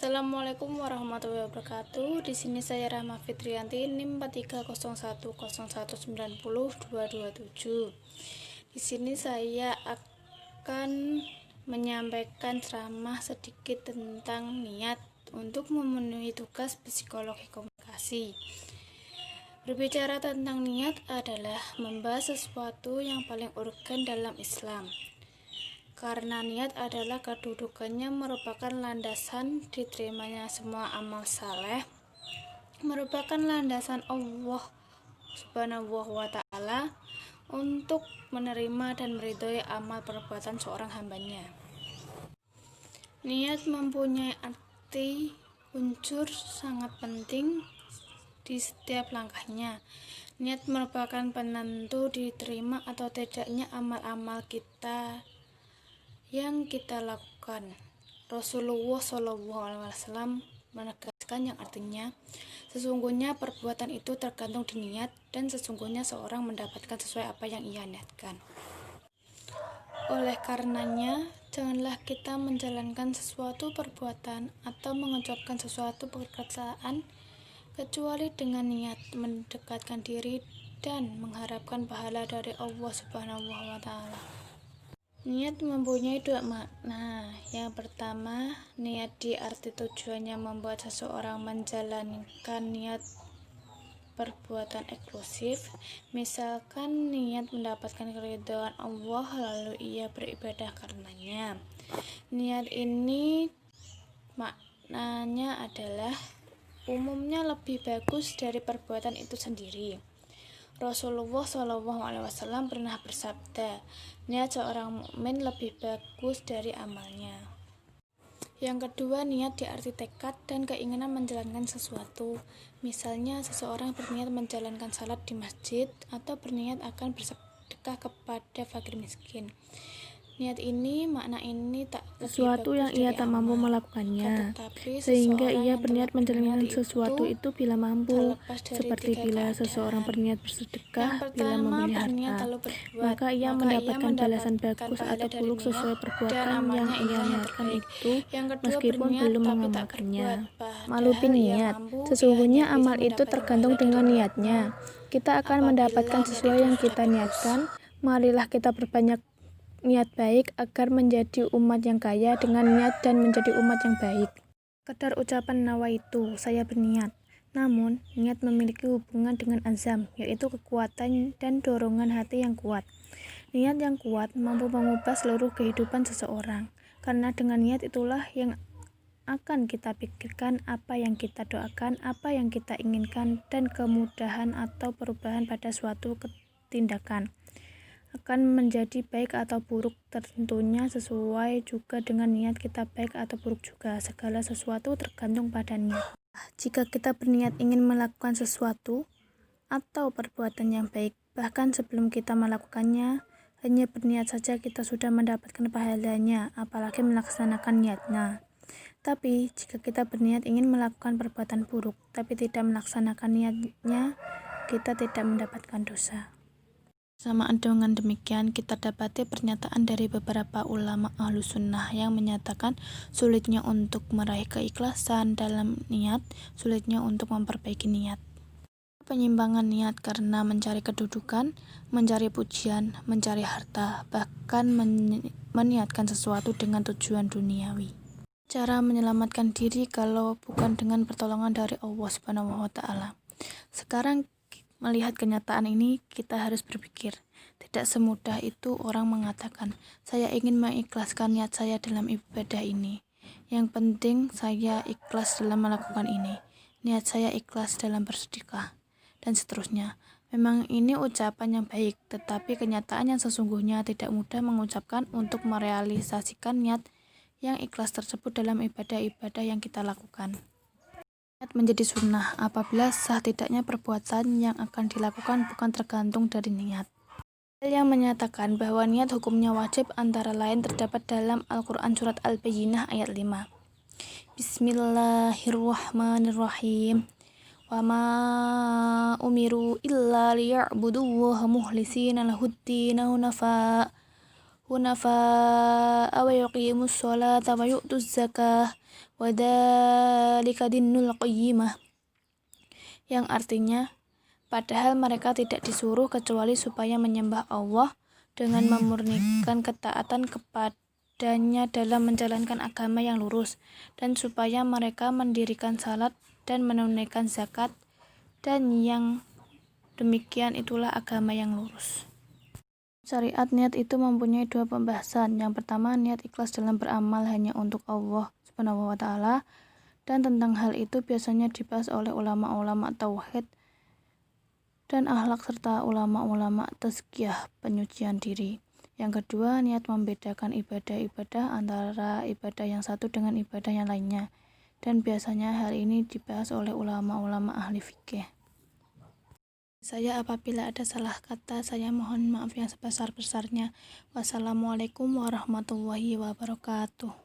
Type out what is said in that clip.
Assalamualaikum warahmatullahi wabarakatuh. Di sini saya Rahma Fitrianti, NIM 430101902227. Di sini saya akan menyampaikan ceramah sedikit tentang niat untuk memenuhi tugas psikologi komunikasi. Berbicara tentang niat adalah membahas sesuatu yang paling urgen dalam Islam. Karena niat adalah kedudukannya merupakan landasan diterimanya semua amal saleh, merupakan landasan Allah Subhanahu wa Ta'ala untuk menerima dan meridhoi amal perbuatan seorang hambanya. Niat mempunyai arti unsur sangat penting di setiap langkahnya. Niat merupakan penentu diterima atau tidaknya amal-amal kita yang kita lakukan. Rasulullah SAW menegaskan yang artinya sesungguhnya perbuatan itu tergantung di niat dan sesungguhnya seorang mendapatkan sesuai apa yang ia niatkan. Oleh karenanya, janganlah kita menjalankan sesuatu perbuatan atau mengucapkan sesuatu perkataan kecuali dengan niat mendekatkan diri dan mengharapkan pahala dari Allah Subhanahu wa Ta'ala. Niat mempunyai dua makna. Yang pertama, niat di arti tujuannya membuat seseorang menjalankan niat perbuatan eksklusif. Misalkan niat mendapatkan keridhaan Allah lalu ia beribadah karenanya. Niat ini maknanya adalah umumnya lebih bagus dari perbuatan itu sendiri. Rasulullah SAW pernah bersabda, niat seorang mukmin lebih bagus dari amalnya. Yang kedua, niat di arti tekad dan keinginan menjalankan sesuatu. Misalnya, seseorang berniat menjalankan salat di masjid atau berniat akan bersedekah kepada fakir miskin. Niat ini, makna ini tak sesuatu yang ia tak mampu melakukannya, sehingga ia berniat menjalankan sesuatu itu bila mampu, seperti bila seseorang berniat bersedekah bila memiliki harta, maka ia mendapatkan balasan bagus atau buruk sesuai perbuatan yang ia niatkan itu, meskipun belum mengamalkannya. Malupin niat, sesungguhnya amal itu tergantung dengan niatnya. Kita akan mendapatkan sesuai yang kita niatkan. Marilah kita perbanyak niat baik agar menjadi umat yang kaya dengan niat dan menjadi umat yang baik. Sekedar ucapan nawaitu, saya berniat. Namun, niat memiliki hubungan dengan azam, yaitu kekuatan dan dorongan hati yang kuat. Niat yang kuat mampu mengubah seluruh kehidupan seseorang. Karena dengan niat itulah yang akan kita pikirkan, apa yang kita doakan, apa yang kita inginkan, dan kemudahan atau perubahan pada suatu tindakan akan menjadi baik atau buruk, tentunya sesuai juga dengan niat kita baik atau buruk juga. Segala sesuatu tergantung pada niat. Jika kita berniat ingin melakukan sesuatu atau perbuatan yang baik, bahkan sebelum kita melakukannya, hanya berniat saja kita sudah mendapatkan pahalanya, apalagi melaksanakan niatnya. Tapi jika kita berniat ingin melakukan perbuatan buruk, tapi tidak melaksanakan niatnya, kita tidak mendapatkan dosa. Samaan dengan demikian, kita dapati pernyataan dari beberapa ulama Ahlus Sunnah yang menyatakan sulitnya untuk meraih keikhlasan dalam niat, sulitnya untuk memperbaiki niat. Penyimpangan niat karena mencari kedudukan, mencari pujian, mencari harta, bahkan meniatkan sesuatu dengan tujuan duniawi. Cara menyelamatkan diri kalau bukan dengan pertolongan dari Allah Subhanahu wa Ta'ala. Sekarang melihat kenyataan ini, kita harus berpikir, tidak semudah itu orang mengatakan, saya ingin mengikhlaskan niat saya dalam ibadah ini. Yang penting saya ikhlas dalam melakukan ini. Niat saya ikhlas dalam bersedekah, dan seterusnya. Memang ini ucapan yang baik, tetapi kenyataan yang sesungguhnya tidak mudah mengucapkan untuk merealisasikan niat yang ikhlas tersebut dalam ibadah-ibadah yang kita lakukan. Niat menjadi sunnah apabila sah tidaknya perbuatan yang akan dilakukan bukan tergantung dari niat. Hal yang menyatakan bahwa niat hukumnya wajib antara lain terdapat dalam Al-Quran Surat Al-Bayyinah ayat 5. Bismillahirrahmanirrahim. Wa ma umiru illa liya'budullaha mukhlisina lahuddina hunafa wa yuqimus sholata wa yu'tuz zakah Wadzalika dinul qayyimah, yang artinya padahal mereka tidak disuruh kecuali supaya menyembah Allah dengan memurnikan ketaatan kepadanya dalam menjalankan agama yang lurus, dan supaya mereka mendirikan salat dan menunaikan zakat, dan yang demikian itulah agama yang lurus. Syariat niat itu mempunyai dua pembahasan. Yang pertama, niat ikhlas dalam beramal hanya untuk Allah Subhanahu wa Ta'ala, dan tentang hal itu biasanya dibahas oleh ulama-ulama tauhid dan akhlak serta ulama-ulama tazkiyah penyucian diri. Yang kedua, niat membedakan ibadah-ibadah antara ibadah yang satu dengan ibadah yang lainnya, dan biasanya hal ini dibahas oleh ulama-ulama ahli fikih. Saya apabila ada salah kata, saya mohon maaf yang sebesar-besarnya. Wassalamualaikum warahmatullahi wabarakatuh.